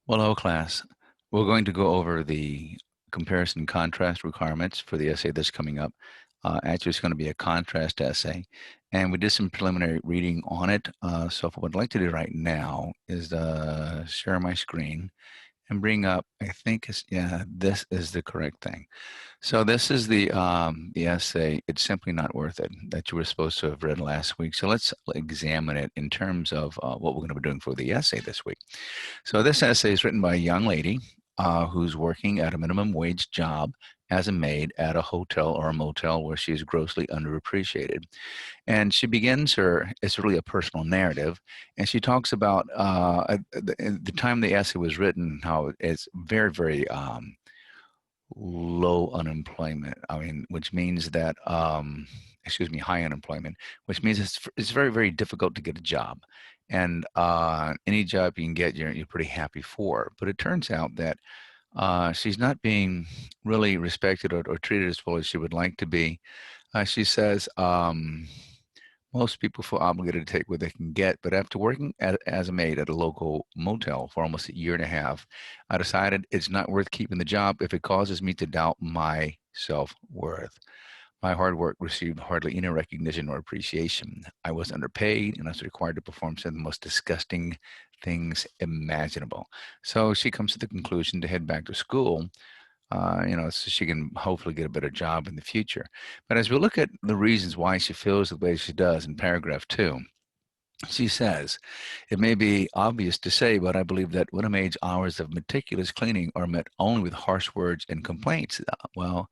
Well, hello, class. We're going to go over the comparison contrast requirements for the essay that's coming up. Actually, it's going to be a contrast essay, and we did some preliminary reading on it. So what I'd like to do right now is share my screen and bring up, I think it's, yeah, this is the correct thing. So this is the essay, It's Simply Not Worth It, that you were supposed to have read last week. So let's examine it in terms of what we're going to be doing for the essay this week. So this essay is written by a young lady who's working at a minimum wage job as a maid at a hotel or a motel where she is grossly underappreciated. And she begins her, it's really a personal narrative, and she talks about at the time the essay was written, how it's very, very low unemployment. I mean, which means that, excuse me, high unemployment, which means it's very, very difficult to get a job. And any job you can get, you're pretty happy for. But it turns out that she's not being really respected or treated as well as she would like to be. She says, most people feel obligated to take what they can get, but after working as a maid at a local motel for almost a year and a half, I decided it's not worth keeping the job if it causes me to doubt my self-worth. My hard work received hardly any recognition or appreciation. I was underpaid and I was required to perform some of the most disgusting things imaginable. So she comes to the conclusion to head back to school, so she can hopefully get a better job in the future. But as we look at the reasons why she feels the way she does in paragraph 2, she says, it may be obvious to say, but I believe that when a maid's hours of meticulous cleaning are met only with harsh words and complaints, well,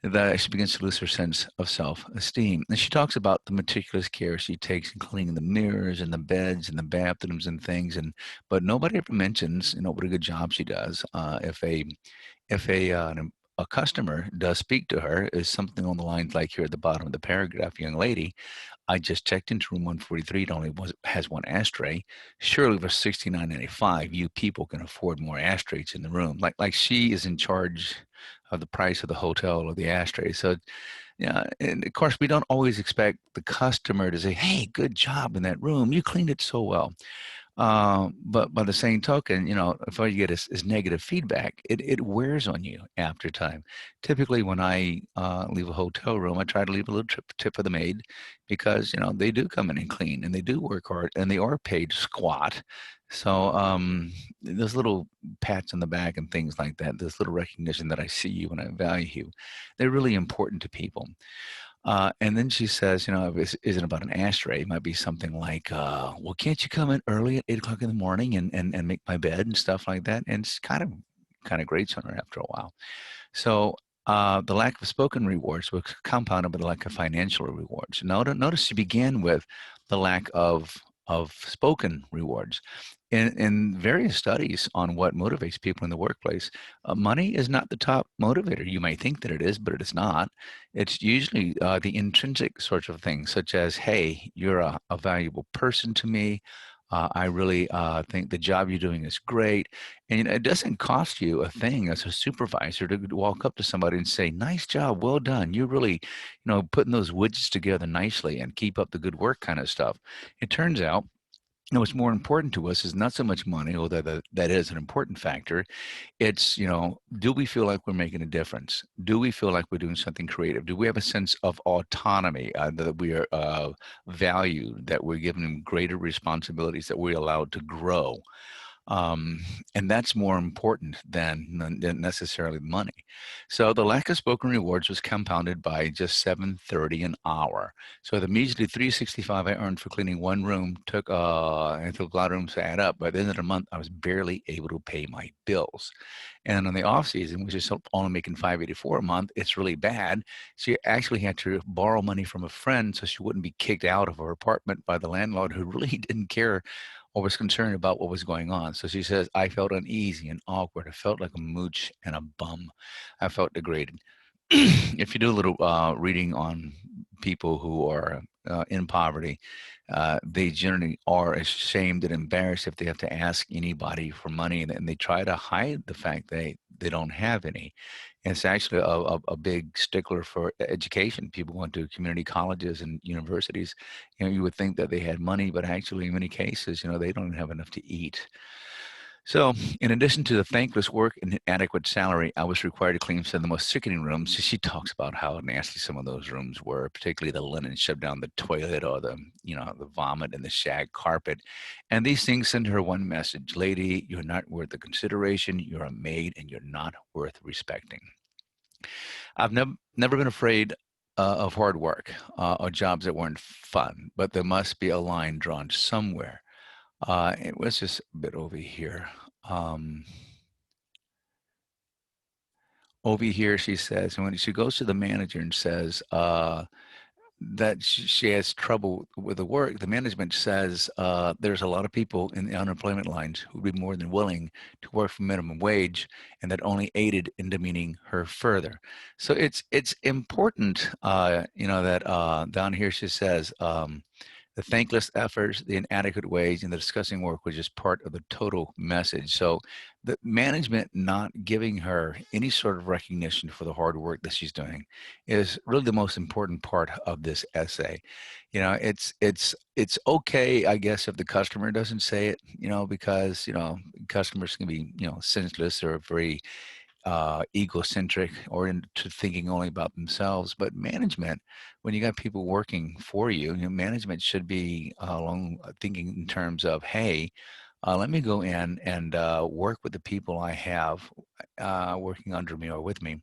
that she begins to lose her sense of self-esteem. And she talks about the meticulous care she takes in cleaning the mirrors and the beds and the bathrooms and things, but nobody ever mentions, what a good job she does. If a customer does speak to her, is something on the lines like here at the bottom of the paragraph, young lady, I just checked into room 143. It only has one ashtray. Surely for 69.95, you people can afford more ashtrays in the room. Like she is in charge of the price of the hotel or the ashtray. So yeah, and of course we don't always expect the customer to say, "Hey, good job in that room. You cleaned it so well." But by the same token, if all you get is negative feedback, it wears on you after time. Typically, when I leave a hotel room, I try to leave a little tip for the maid because they do come in and clean and they do work hard and they are paid squat. So those little pats on the back and things like that, this little recognition that I see you and I value you, they're really important to people. And then she says, if it isn't about an ashtray, it might be something like, well, can't you come in early at 8 o'clock in the morning and make my bed and stuff like that? And it's kind of grates on her after a while. So the lack of spoken rewards was compounded by the lack of financial rewards. Notice she began with the lack of spoken rewards. In various studies on what motivates people in the workplace, money is not the top motivator. You might think that it is, but it is not. It's usually the intrinsic sorts of things, such as, hey, you're a valuable person to me. I really think the job you're doing is great. And it doesn't cost you a thing as a supervisor to walk up to somebody and say, nice job, well done. You're really, putting those widgets together nicely and keep up the good work kind of stuff. It turns out what's more important to us is not so much money, although that is an important factor. It's, do we feel like we're making a difference? Do we feel like we're doing something creative? Do we have a sense of autonomy, that we are valued, that we're given greater responsibilities, that we're allowed to grow? Um, and that's more important than necessarily money. So the lack of spoken rewards was compounded by just 7.30 an hour. So the measly 365 I earned for cleaning one room took a lot of rooms to add up. By the end of the month, I was barely able to pay my bills. And in the off season, which is only making 584 a month, it's really bad. She actually had to borrow money from a friend so she wouldn't be kicked out of her apartment by the landlord, who really didn't care or was concerned about what was going on. So she says, I felt uneasy and awkward. I felt like a mooch and a bum. I felt degraded. If you do a little reading on people who are in poverty, they generally are ashamed and embarrassed if they have to ask anybody for money, and they try to hide the fact they don't have any. And it's actually a big stickler for education. People going to community colleges and universities, you would think that they had money, but actually in many cases, they don't have enough to eat. So, in addition to the thankless work and inadequate salary, I was required to clean some of the most sickening rooms. She talks about how nasty some of those rooms were, particularly the linen shoved down the toilet or the vomit and the shag carpet. And these things send her one message: lady, you're not worth the consideration. You're a maid and you're not worth respecting. I've never been afraid of hard work or jobs that weren't fun, but there must be a line drawn somewhere. It was just a bit over here. Um, Over here, she says, and when she goes to the manager and says that she has trouble with the work, the management says there's a lot of people in the unemployment lines who would be more than willing to work for minimum wage, and that only aided in demeaning her further. So it's important, that down here she says. The thankless efforts, the inadequate wage, and the disgusting work was just part of the total message. So the management not giving her any sort of recognition for the hard work that she's doing is really the most important part of this essay. It's okay, I guess, if the customer doesn't say it, because customers can be senseless or very egocentric or into thinking only about themselves. But management, when you got people working for you, management should be thinking in terms of, hey, let me go in and work with the people I have working under me or with me,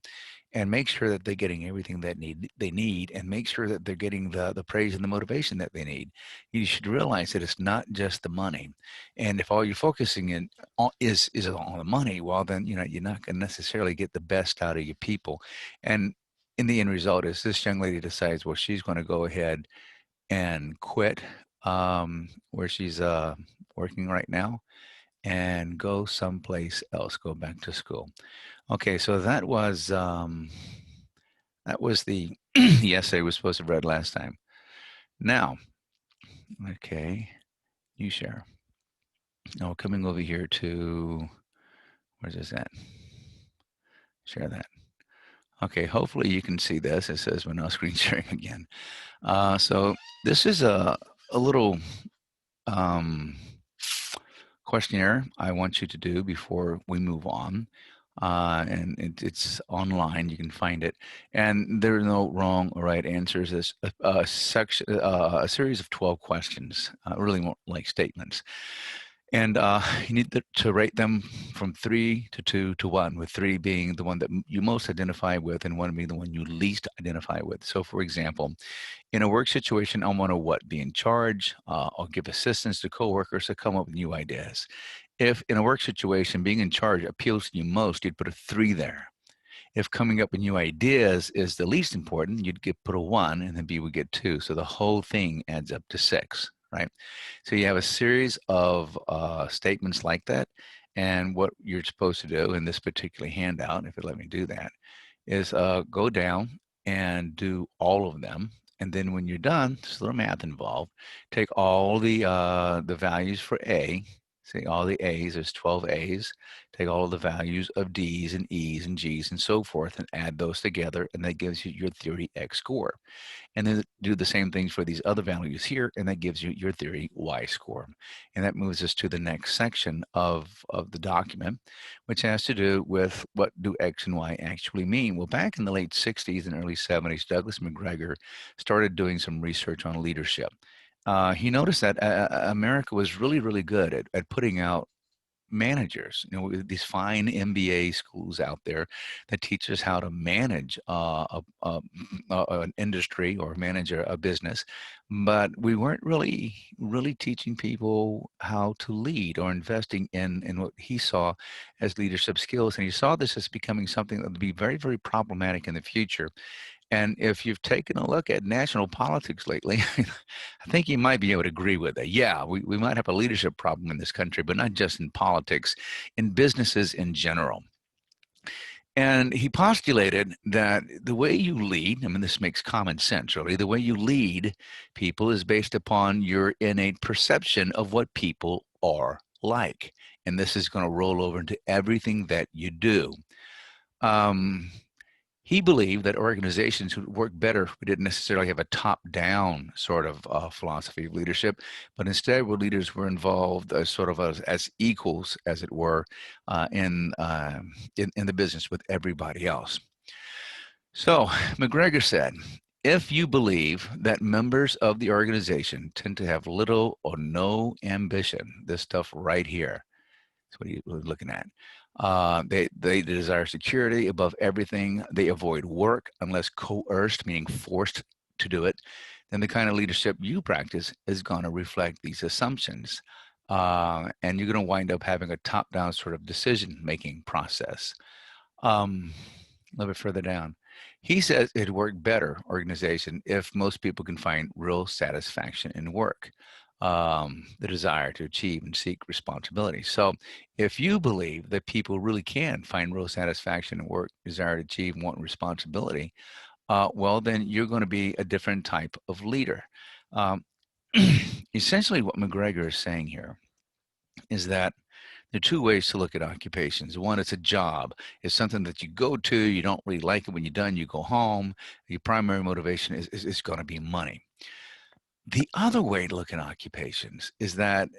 and make sure that they're getting everything that they need, and make sure that they're getting the praise and the motivation that they need. You should realize that it's not just the money, and if all you're focusing in is on the money, well then you're not going to necessarily get the best out of your people. And in the end result is this young lady decides, well, she's going to go ahead and quit where she's working right now and go someplace else, go back to school. Okay, so that was the the essay we was supposed to have read last time. Now, okay, you share. Now coming over here to where's this at? Share that. Okay, hopefully you can see this. It says we're now screen sharing again. So this is a little um, questionnaire I want you to do before we move on. And it's online. You can find it, and there are no wrong or right answers. It's a series of 12 questions, really more like statements, and you need to rate them from 3 to 2 to 1, with 3 being the one that you most identify with, and 1 being the one you least identify with. So, for example, in a work situation, I want to what? Be in charge. I'll give assistance to coworkers to come up with new ideas. If in a work situation, being in charge appeals to you most, you'd put a 3 there. If coming up with new ideas is the least important, you'd put a 1, and then B would get 2. So the whole thing adds up to 6, right? So you have a series of statements like that. And what you're supposed to do in this particular handout, if it let me do that, is go down and do all of them. And then when you're done, there's a little math involved. Take all the values for A, say all the A's, there's 12 A's. Take all of the values of D's and E's and G's and so forth and add those together, and that gives you your theory X score. And then do the same things for these other values here, and that gives you your theory Y score. And that moves us to the next section of the document, which has to do with what do X and Y actually mean. Well, back in the late 60s and early 70s, Douglas McGregor started doing some research on leadership. He noticed that America was really, really good at putting out managers, these fine MBA schools out there that teach us how to manage an industry or manage a business, but we weren't really teaching people how to lead or investing in what he saw as leadership skills. And he saw this as becoming something that would be very, very problematic in the future. And if you've taken a look at national politics lately, I think you might be able to agree with it. Yeah, we might have a leadership problem in this country, but not just in politics, in businesses in general. And he postulated that the way you lead, I mean, this makes common sense, really, the way you lead people is based upon your innate perception of what people are like. And this is going to roll over into everything that you do. Um, He believed that organizations would work better if we didn't necessarily have a top-down sort of philosophy of leadership, but instead where leaders were involved as sort of as equals, as it were, in the business with everybody else. So McGregor said, if you believe that members of the organization tend to have little or no ambition, this stuff right here, that's what he was looking at. They desire security above everything. They avoid work unless coerced, meaning forced to do it. Then the kind of leadership you practice is going to reflect these assumptions. And you're going to wind up having a top-down sort of decision-making process. A little bit further down. He says it'd work better, organization, if most people can find real satisfaction in work, the desire to achieve and seek responsibility. So if you believe that people really can find real satisfaction in work, desire to achieve, want responsibility, well, then you're going to be a different type of leader. Um, essentially, what McGregor is saying here is that there are two ways to look at occupations. One, it's a job. It's something that you go to, you don't really like it. When you're done, you go home. Your primary motivation is going to be money. The other way to look at occupations is that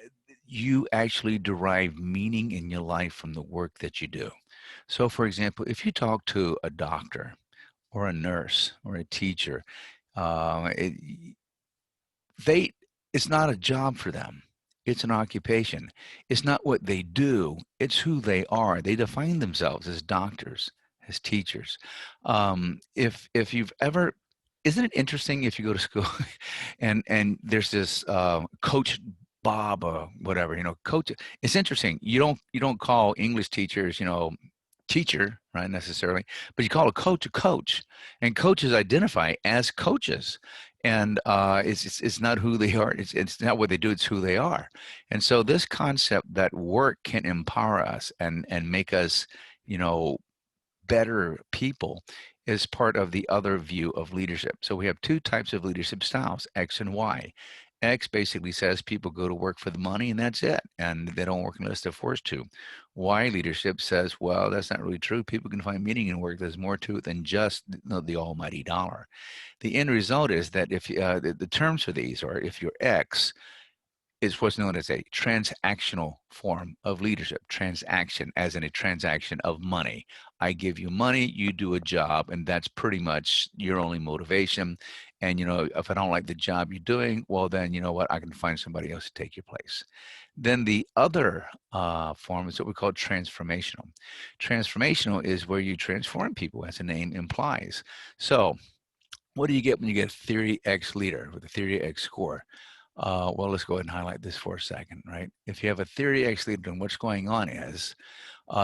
you actually derive meaning in your life from the work that you do. So, for example, if you talk to a doctor or a nurse or a teacher, uh, it, it's not a job for them. It's an occupation. It's not what they do. It's who they are. They define themselves as doctors, as teachers. If you've ever, isn't it interesting if you go to school and there's this Coach Bob or whatever, coach. It's interesting. You don't call English teachers, teacher, right, necessarily, but you call a coach, and coaches identify as coaches, and it's not who they are. It's not what they do. It's who they are. And so this concept that work can empower us and make us, you know, better people is part of the other view of leadership. So we have two types of leadership styles, X and Y. X basically says people go to work for the money and that's it, and they don't work unless they're forced to. Y leadership says, well, that's not really true. People can find meaning in work. There's more to it than just the almighty dollar. The end result is that if the terms for these are if you're X, is what's known as a transactional form of leadership. Transaction, as in a transaction of money. I give you money, you do a job, and that's pretty much your only motivation. And, if I don't like the job you're doing, well, then, you know what, I can find somebody else to take your place. Then the other form is what we call transformational. Transformational is where you transform people, as the name implies. So, what do you get when you get a Theory X leader with a Theory X score? Well, let's go ahead and highlight this for a second, right? If you have a Theory X leader, then what's going on is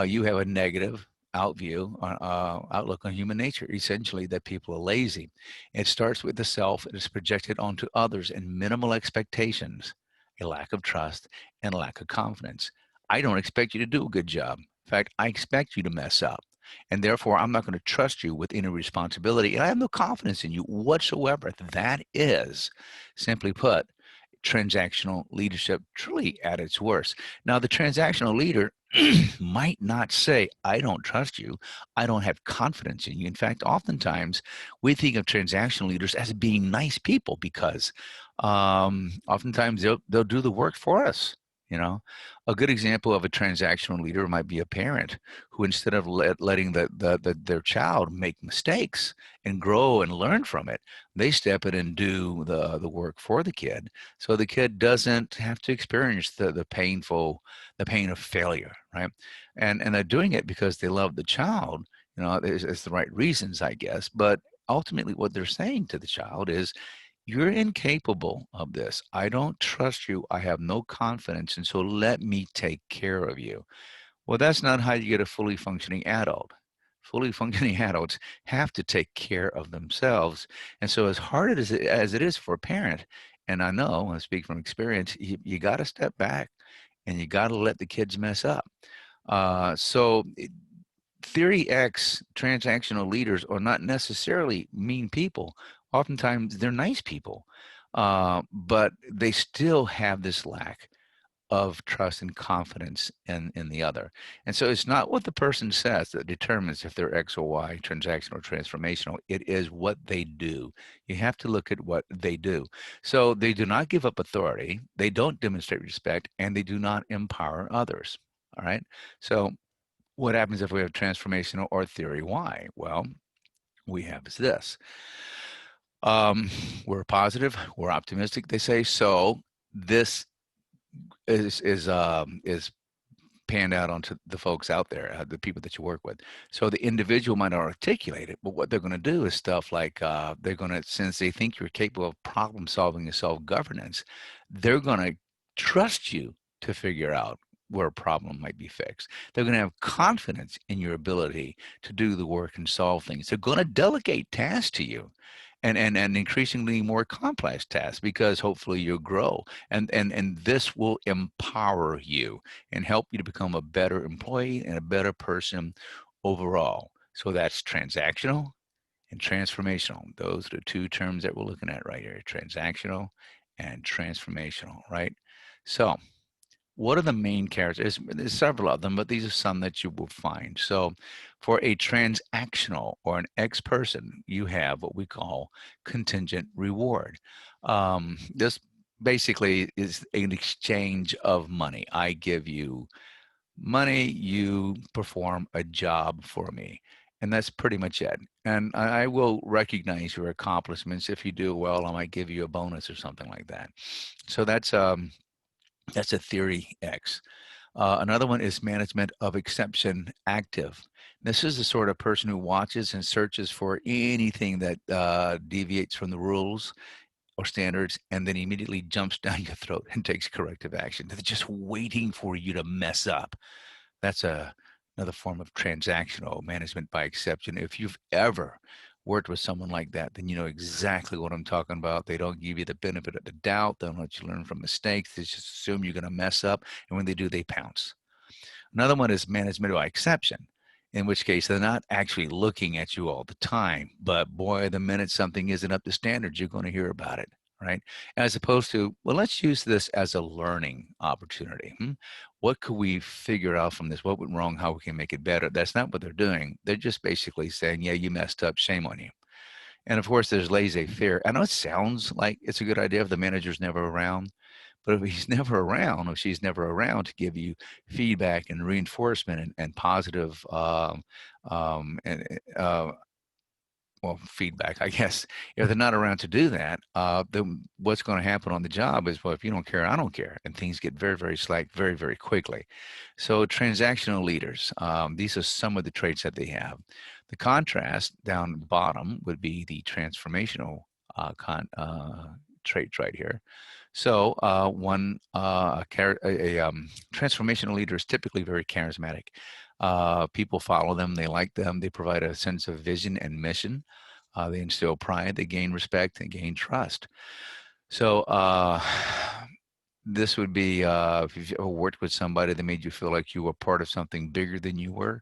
you have a negative outlook on human nature, essentially that people are lazy. It starts with the self, it is projected onto others and minimal expectations, a lack of trust, and a lack of confidence. I don't expect you to do a good job. In fact, I expect you to mess up. And therefore, I'm not going to trust you with any responsibility. And I have no confidence in you whatsoever. That is, simply put, transactional leadership truly at its worst. Now, the transactional leader might not say, I don't trust you. I don't have confidence in you. In fact, oftentimes we think of transactional leaders as being nice people because oftentimes they'll do the work for us. A good example of a transactional leader might be a parent who, instead of letting their child make mistakes and grow and learn from it, they step in and do the work for the kid, so the kid doesn't have to experience the pain of failure, right? And they're doing it because they love the child. It's the right reasons, I guess. But ultimately, what they're saying to the child is, you're incapable of this. I don't trust you. I have no confidence. And so let me take care of you. Well, that's not how you get a fully functioning adult. Fully functioning adults have to take care of themselves. And so as hard as it is for a parent, and I know, I speak from experience, you got to step back and you got to let the kids mess up. Theory X transactional leaders are not necessarily mean people. Oftentimes they're nice people, but they still have this lack of trust and confidence in the other. And so it's not what the person says that determines if they're X or Y, transactional or transformational. It is what they do. You have to look at what they do. So they do not give up authority, they don't demonstrate respect, and they do not empower others. All right. So what happens if we have transformational or theory Y? Well, we have is this. Um, we're positive, we're optimistic, they say. So this is panned out onto the folks out there, the people that you work with. So the individual might not articulate it, but what they're going to do is stuff like they're going to, since they think you're capable of problem solving and self governance, they're going to trust you to figure out where a problem might be fixed. They're going to have confidence in your ability to do the work and solve things. They're going to delegate tasks to you. And increasingly more complex tasks because hopefully you'll grow and this will empower you and help you to become a better employee and a better person overall. So that's transactional and transformational. Those are the two terms that we're looking at right here, transactional and transformational, right? So what are the main characters? There's several of them, but these are some that you will find. So for a transactional or an X person, you have what we call contingent reward. This basically is an exchange of money. I give you money, you perform a job for me. And that's pretty much it. And I will recognize your accomplishments. If you do well, I might give you a bonus or something like that. So that's a theory X. Another one is management of exception active. This is the sort of person who watches and searches for anything that deviates from the rules or standards and then immediately jumps down your throat and takes corrective action. They're just waiting for you to mess up. That's another form of transactional management by exception. If you've ever worked with someone like that, then you know exactly what I'm talking about. They don't give you the benefit of the doubt. They don't let you learn from mistakes. They just assume you're going to mess up. And when they do, they pounce. Another one is management by exception, in which case they're not actually looking at you all the time. But boy, the minute something isn't up to standards, you're going to hear about it, right? As opposed to, well, let's use this as a learning opportunity. What could we figure out from this? What went wrong? How we can make it better? That's not what they're doing. They're just basically saying, yeah, you messed up. Shame on you. And of course, there's laissez-faire. I know it sounds like it's a good idea if the manager's never around, but if he's never around, or she's never around to give you feedback and reinforcement and positive and well, feedback, I guess, if they're not around to do that, then what's going to happen on the job is, well, if you don't care, I don't care, and things get very, very slack very, very quickly. So transactional leaders, these are some of the traits that they have. The contrast down at the bottom would be the transformational traits right here. So transformational leader is typically very charismatic. People follow them, they like them, they provide a sense of vision and mission. They instill pride, they gain respect, and gain trust. So this would be if you've ever worked with somebody that made you feel like you were part of something bigger than you were,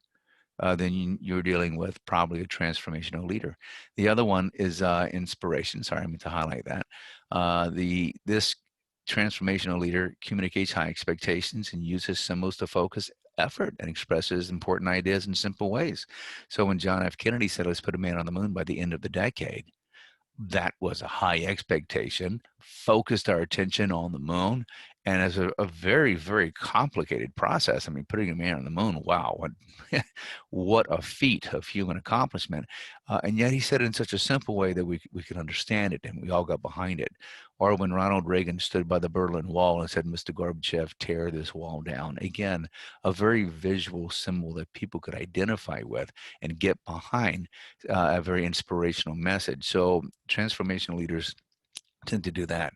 then you're dealing with probably a transformational leader. The other one is inspiration. Sorry, I meant to highlight that. This transformational leader communicates high expectations and uses symbols to focus effort and expresses important ideas in simple ways. So when John F. Kennedy said, let's put a man on the moon by the end of the decade, that was a high expectation, focused our attention on the moon, and as a very, very complicated process. I mean, putting a man on the moon, wow, what a feat of human accomplishment. And yet he said it in such a simple way that we could understand it, and we all got behind it. Or when Ronald Reagan stood by the Berlin Wall and said, Mr. Gorbachev, tear this wall down. Again, a very visual symbol that people could identify with and get behind, a very inspirational message. So transformational leaders tend to do that.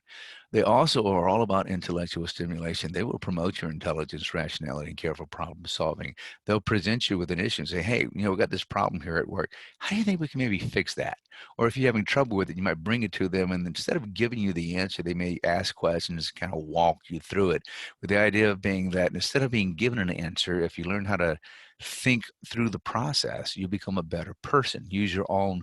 They also are all about intellectual stimulation. They will promote your intelligence, rationality, and careful problem solving. They'll present you with an issue and say, hey, we got this problem here at work. How do you think we can maybe fix that? Or if you're having trouble with it, you might bring it to them, and instead of giving you the answer, they may ask questions, kind of walk you through it, with the idea of being that instead of being given an answer, if you learn how to think through the process, you become a better person. Use your own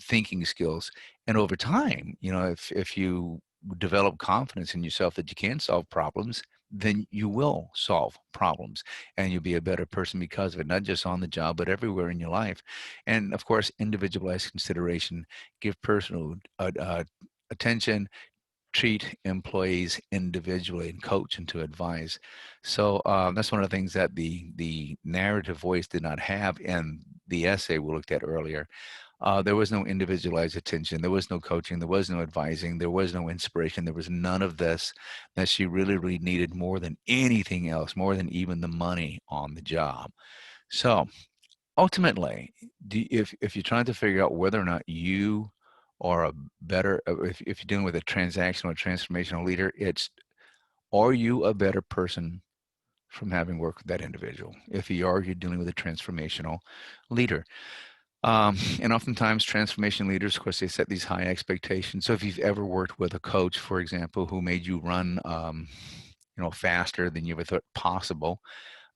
thinking skills, and over time, if you develop confidence in yourself that you can solve problems, then you will solve problems and you'll be a better person because of it, not just on the job, but everywhere in your life. And of course, individualized consideration, give personal attention, treat employees individually and coach and to advise. So that's one of the things that the narrative voice did not have in the essay we looked at earlier. There was no individualized attention. There was no coaching. There was no advising. There was no inspiration. There was none of this that she really, really needed more than anything else, more than even the money on the job. So ultimately, if you're trying to figure out whether or not you are a better, if you're dealing with a transactional or transformational leader, it's are you a better person from having worked with that individual? If you are, you're dealing with a transformational leader. And oftentimes transformation leaders, of course, they set these high expectations. So if you've ever worked with a coach, for example, who made you run, faster than you ever thought possible,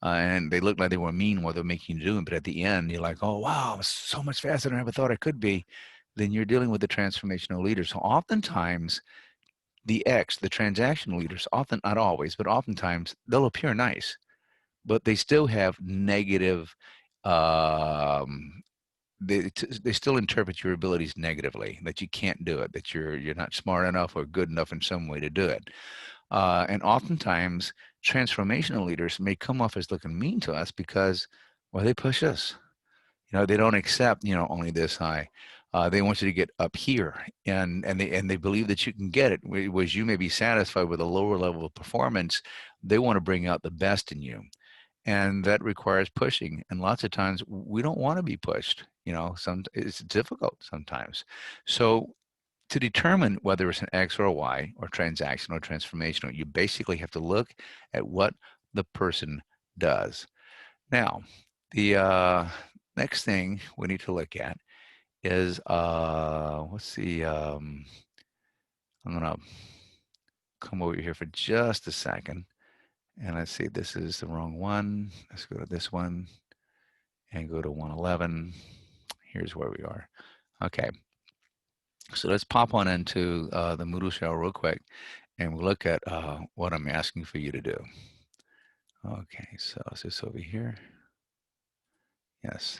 and they looked like they were mean while they're making you do it, but at the end, you're like, oh, wow, I'm so much faster than I ever thought I could be, then you're dealing with the transformational leader. So oftentimes, the transactional leaders, often, not always, but oftentimes, they'll appear nice, but they still have negative um, they still interpret your abilities negatively, that you can't do it, that you're not smart enough or good enough in some way to do it. And oftentimes, transformational leaders may come off as looking mean to us because, well, they push us. They don't accept, only this high. They want you to get up here, and they believe that you can get it. Whereas you may be satisfied with a lower level of performance, they want to bring out the best in you, and that requires pushing. And lots of times we don't want to be pushed. It's difficult sometimes. So to determine whether it's an X or a Y or transactional or transformational, you basically have to look at what the person does. Now, the next thing we need to look at is let's see. I'm gonna come over here for just a second, and let's see. This is the wrong one. Let's go to this one and go to 111. Here's where we are. Okay, so let's pop on into the Moodle shell real quick, and we'll look at what I'm asking for you to do. Okay, so is this over here? Yes.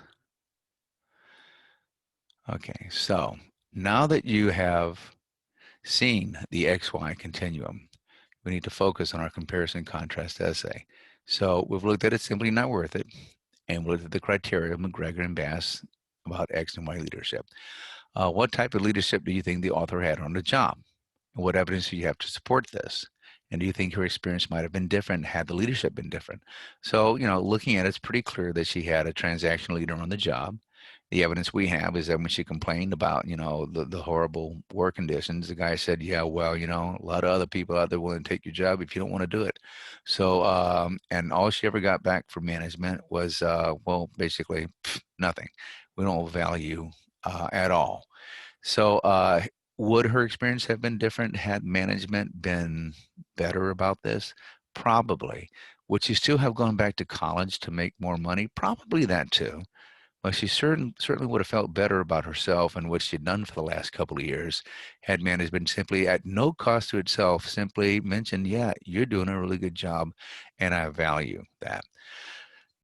Okay, so now that you have seen the XY continuum, we need to focus on our comparison contrast essay. So we've looked at it simply not worth it, and we looked at the criteria of McGregor and Bass about X and Y leadership. What type of leadership do you think the author had on the job? And what evidence do you have to support this? And do you think her experience might have been different had the leadership been different? So, looking at it, it's pretty clear that she had a transactional leader on the job. The evidence we have is that when she complained about, the horrible work conditions, the guy said, yeah, well, a lot of other people out there willing to take your job if you don't want to do it. So, and all she ever got back from management was, well, basically nothing. We don't value at all. So, would her experience have been different had management been better about this? Probably. Would she still have gone back to college to make more money? Probably that too. But she certainly would have felt better about herself and what she'd done for the last couple of years had management simply, at no cost to itself, simply mentioned, yeah, you're doing a really good job and I value that.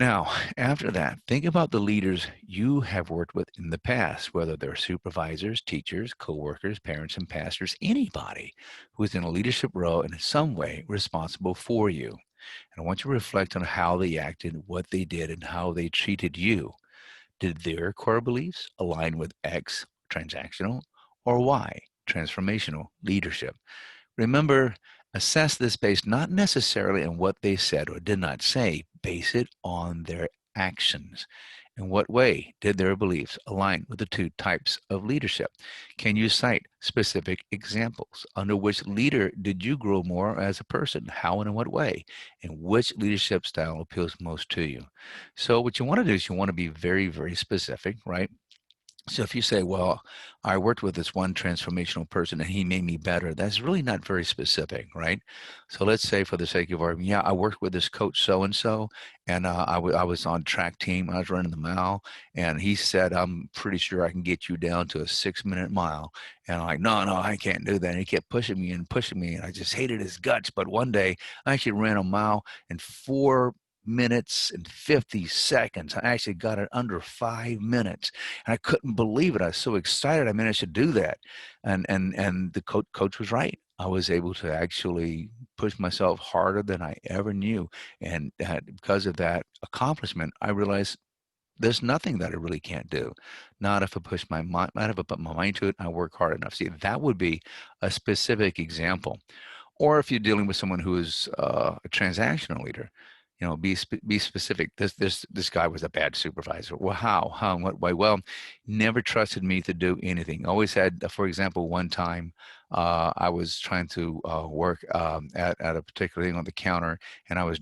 Now, after that, think about the leaders you have worked with in the past, whether they're supervisors, teachers, coworkers, parents, and pastors, anybody who is in a leadership role and in some way responsible for you. And I want you to reflect on how they acted, what they did, and how they treated you. Did their core beliefs align with X, transactional, or Y, transformational leadership? Remember, assess this based not necessarily on what they said or did not say, base it on their actions. In what way did their beliefs align with the two types of leadership? Can you cite specific examples? Under which leader did you grow more as a person? How and in what way? And which leadership style appeals most to you? So what you want to do is you want to be very, very specific, right? So if you say, well, I worked with this one transformational person and he made me better, that's really not very specific, right? So let's say for the sake of argument, yeah, I worked with this coach so and so, and I was on track team, I was running the mile, and he said, I'm pretty sure I can get you down to a 6 minute mile. And I'm like, no, no, I can't do that. And he kept pushing me, and I just hated his guts. But one day I actually ran a mile in 4 minutes and 50 seconds. I actually got it under 5 minutes, and I couldn't believe it. I was so excited I managed to do that, and the coach was right. I was able to actually push myself harder than I ever knew, and because of that accomplishment, I realized there's nothing that I really can't do. Not if I push my mind, not if I put my mind to it. And I work hard enough. See, that would be a specific example. Or if you're dealing with someone who is a transactional leader, be specific. This guy was a bad supervisor. Well, how? How? In what way? Well, never trusted me to do anything. Always had, for example, one time I was trying to work at a particular thing on the counter, and I was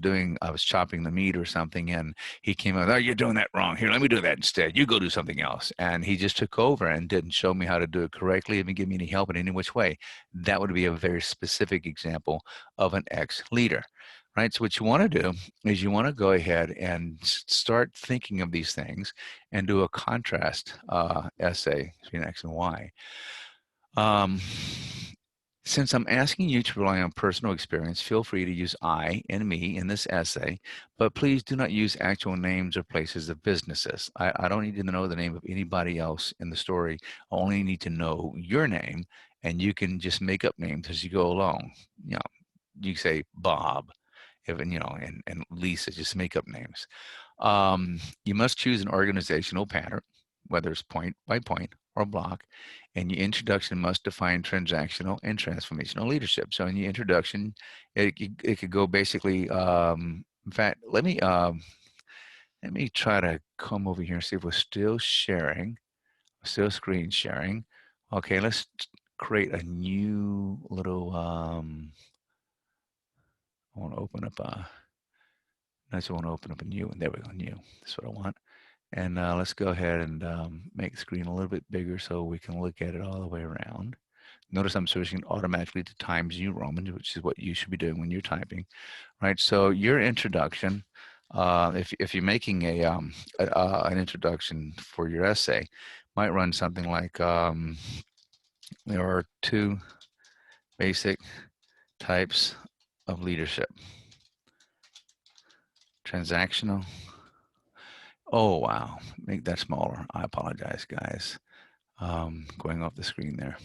chopping the meat or something, and he came out, oh, you're doing that wrong. Here, let me do that instead. You go do something else. And he just took over and didn't show me how to do it correctly, even give me any help in any which way. That would be a very specific example of an ex-leader, right? So what you want to do is you want to go ahead and start thinking of these things and do a contrast essay between X and Y. Um, since I'm asking you to rely on personal experience, feel free to use I and me in this essay, but please do not use actual names or places of businesses. I don't need to know the name of anybody else in the story. I only need to know your name, and you can just make up names as you go along. You know, you say Bob, and Lisa, just make up names. You must choose an organizational pattern, whether it's point by point or block, and your introduction must define transactional and transformational leadership. So in your introduction, it could go basically, in fact, let me try to come over here and see if we're still sharing, still screen sharing. Okay, let's create a new little, I want to open up a, I just want to open up a new one. There we go, new. That's what I want. And let's go ahead and make the screen a little bit bigger so we can look at it all the way around. Notice I'm switching automatically to Times New Roman, which is what you should be doing when you're typing, right? So your introduction, if you're making an introduction for your essay, might run something like there are two basic types of leadership: transactional. Oh wow, make that smaller. I apologize, guys. Going off the screen there.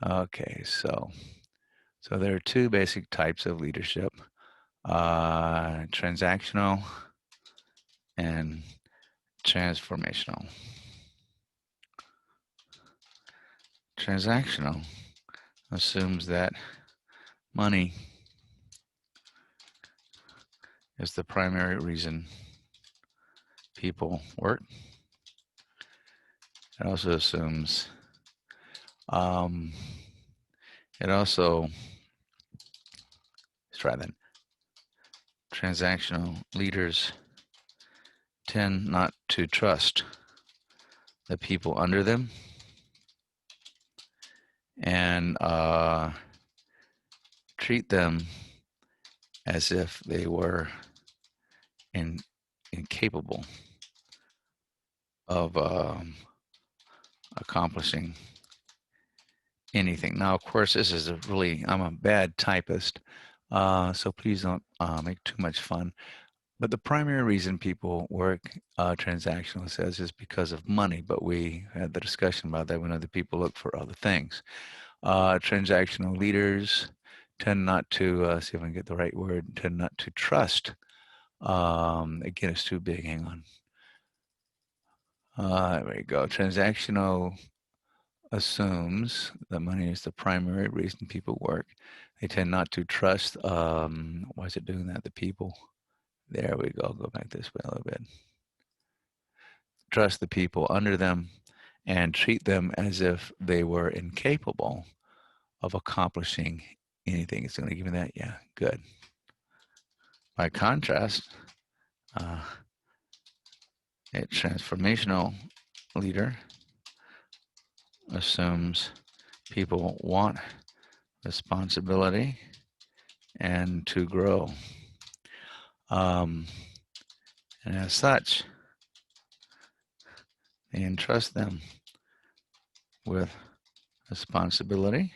Okay, so there are two basic types of leadership: transactional and transformational. Transactional assumes that money is the primary reason people work. It also assumes um, it also, let's try that. Transactional leaders tend not to trust the people under them and treat them as if they were incapable of accomplishing anything. Now, of course, this is I'm a bad typist, so please don't make too much fun. But the primary reason people work transactional says is because of money, but we had the discussion about that when other people look for other things. Transactional leaders tend not to, see if I can get the right word, tend not to trust. Again, it's too big, hang on. There we go. Transactional assumes that money is the primary reason people work. They tend not to trust, why is it doing that? The people. There we go. Go back this way a little bit. Trust the people under them and treat them as if they were incapable of accomplishing anything. It's going to give me that? Yeah, good. By contrast, a transformational leader assumes people want responsibility and to grow. And as such, they entrust them with responsibility,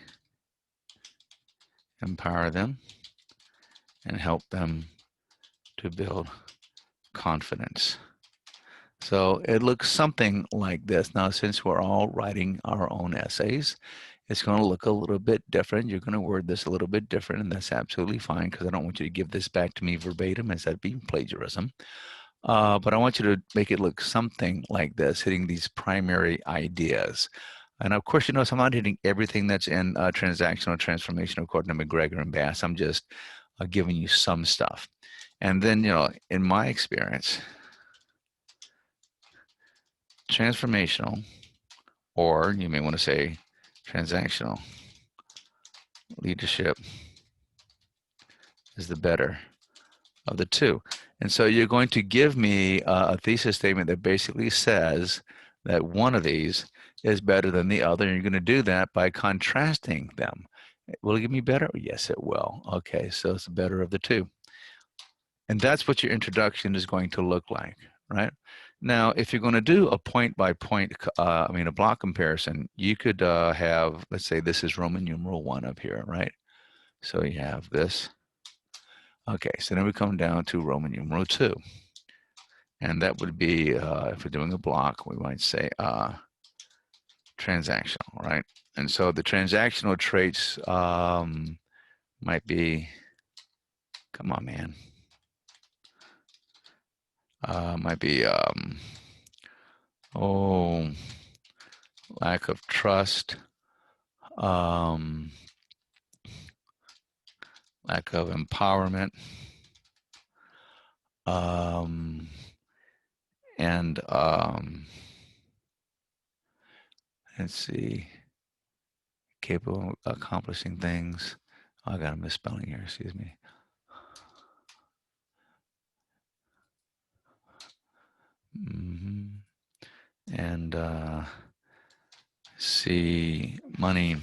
empower them, and help them to build confidence. So it looks something like this. Now, since we're all writing our own essays, it's going to look a little bit different. You're going to word this a little bit different, and that's absolutely fine because I don't want you to give this back to me verbatim, as that'd be plagiarism. But I want you to make it look something like this, hitting these primary ideas. And of course, you notice I'm not hitting everything that's in transactional transformation according to McGregor and Bass. I'm just giving you some stuff. And then, in my experience, transformational, or you may want to say transactional leadership is the better of the two. And so you're going to give me a thesis statement that basically says that one of these is better than the other, and you're going to do that by contrasting them. Will it give me better? Yes, it will. Okay, so it's the better of the two. And that's what your introduction is going to look like, right? Now, if you're going to do a point-by-point, a block comparison, you could have, let's say this is Roman numeral 1 up here, right? So you have this. Okay, so then we come down to Roman numeral 2. And that would be, if we're doing a block, we might say transactional, right? And so the transactional traits might be, come on, man. Might be, lack of trust, lack of empowerment, and let's see, capable of accomplishing things. Oh, I got a misspelling here, excuse me. And see money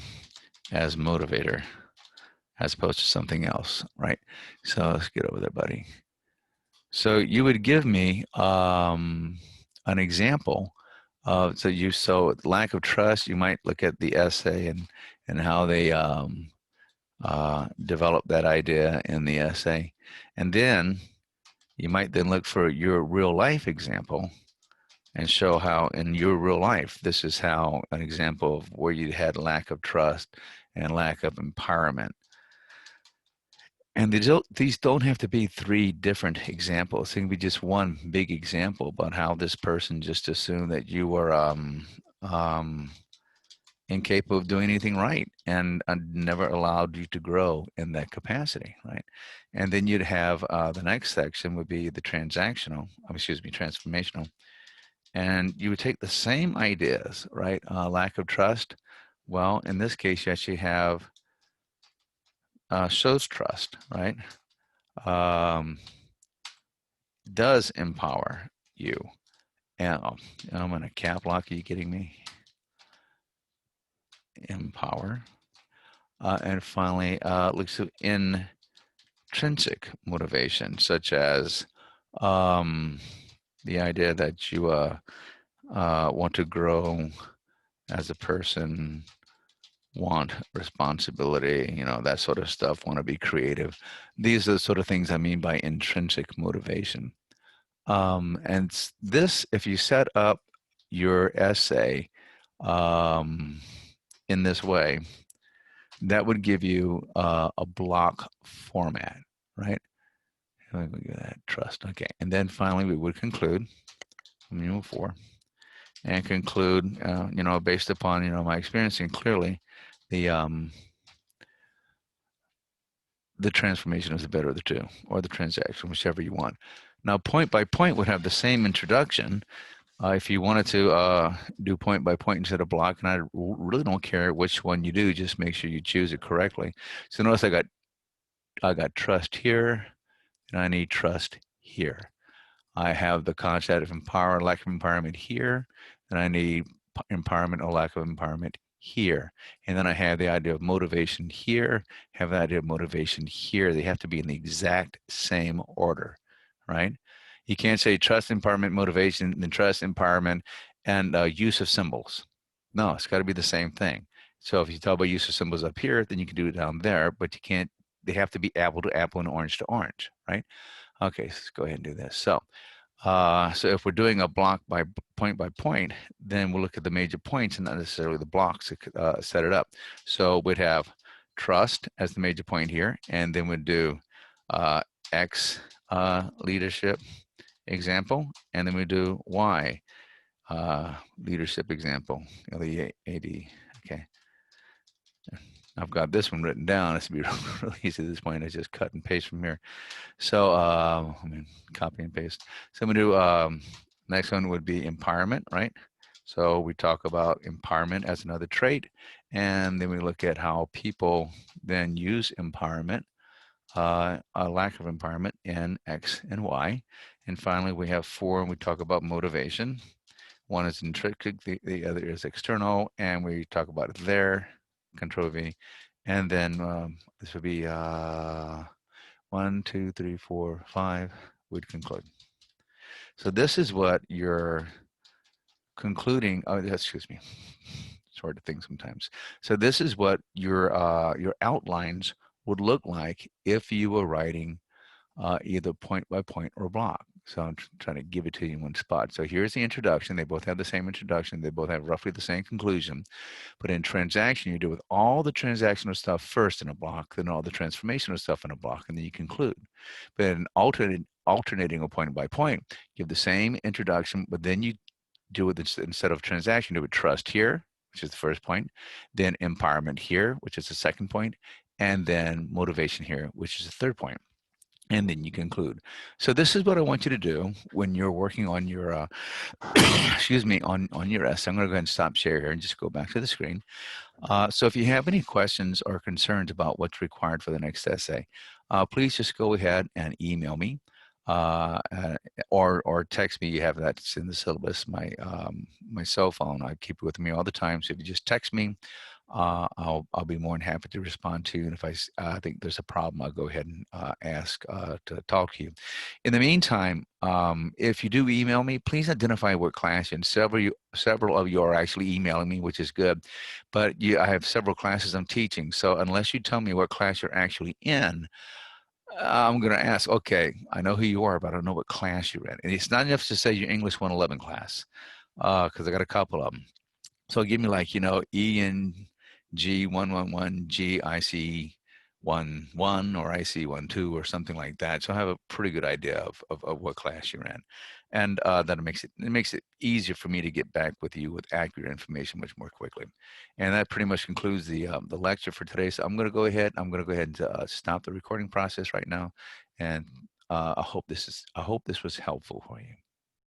as motivator as opposed to something else, right? So let's get over there, buddy. So you would give me an example of, so lack of trust, you might look at the essay and how they develop that idea in the essay. And then you might then look for your real life example and show how in your real life, this is how an example of where you had lack of trust and lack of empowerment. And these don't have to be 3 different examples. It can be just one big example about how this person just assumed that you were incapable of doing anything right and never allowed you to grow in that capacity, right? And then you'd have the next section would be the transformational. And you would take the same ideas, right? Lack of trust. Well, in this case, you actually have shows trust, right? Does empower you. And I'm in a cap lock. Are you kidding me? Empower. And finally, looks at intrinsic motivation, such as the idea that you want to grow as a person, want responsibility, that sort of stuff, want to be creative. These are the sort of things I mean by intrinsic motivation. And this, if you set up your essay in this way, that would give you a block format, right? Let me get that trust. Okay, and then finally we would conclude, number 4, and conclude, based upon my experience, and clearly the transformation is the better of the two, or the transaction, whichever you want. Now, point by point would have the same introduction. If you wanted to do point by point instead of block, and I really don't care which one you do, just make sure you choose it correctly. So notice I got trust here, and I need trust here. I have the concept of empower, lack of empowerment here, and I need empowerment or lack of empowerment here. And then I have the idea of motivation here, have the idea of motivation here. They have to be in the exact same order, right? You can't say trust, empowerment, motivation, then trust, empowerment, and use of symbols. No, it's got to be the same thing. So if you talk about use of symbols up here, then you can do it down there, but you can't, they have to be apple to apple and orange to orange, right? Okay, so let's go ahead and do this. So if we're doing a block by point, then we'll look at the major points and not necessarily the blocks to set it up. So we'd have trust as the major point here, and then we'd do X leadership example, and then we do Y leadership example, LEAD. Okay. I've got this one written down. It's be really easy at this point. I just cut and paste from here. So I mean, copy and paste. So I'm gonna do next one would be empowerment, right? So we talk about empowerment as another trait, and then we look at how people then use empowerment, a lack of empowerment in X and Y. And finally, we have 4, and we talk about motivation. One is intrinsic, the other is external, and we talk about their, Control V. And then this would be 1, 2, 3, 4, 5, we'd conclude. So this is what you're concluding, oh, excuse me, it's hard to think sometimes. So this is what your outlines would look like if you were writing either point by point or block. So I'm trying to give it to you in one spot. So here's the introduction. They both have the same introduction. They both have roughly the same conclusion. But in transaction, you do with all the transactional stuff first in a block, then all the transformational stuff in a block, and then you conclude. But in alternating a point by point, you have the same introduction, but then you do it instead of transaction, do it trust here, which is the first point, then empowerment here, which is the second point, and then motivation here, which is the third point. And then you conclude. So this is what I want you to do when you're working on your, excuse me, on your essay. I'm going to go ahead and stop share here and just go back to the screen. So if you have any questions or concerns about what's required for the next essay, please just go ahead and email me or text me. You have that in the syllabus, my cell phone. I keep it with me all the time. So if you just text me, I'll be more than happy to respond to you. And if I think there's a problem, I'll go ahead and ask to talk to you. In the meantime, if you do email me, please identify what class you're in. Several of you are actually emailing me, which is good. But I have several classes I'm teaching. So unless you tell me what class you're actually in, I'm going to ask, okay, I know who you are, but I don't know what class you're in. And it's not enough to say your English 111 class, because I got a couple of them. So give me like, ENG 111, GIC 11 or IC 12 or something like that. So I have a pretty good idea of what class you're in. And that makes it easier for me to get back with you with accurate information much more quickly. And that pretty much concludes the lecture for today. So I'm going to go ahead and stop the recording process right now. And I hope this was helpful for you.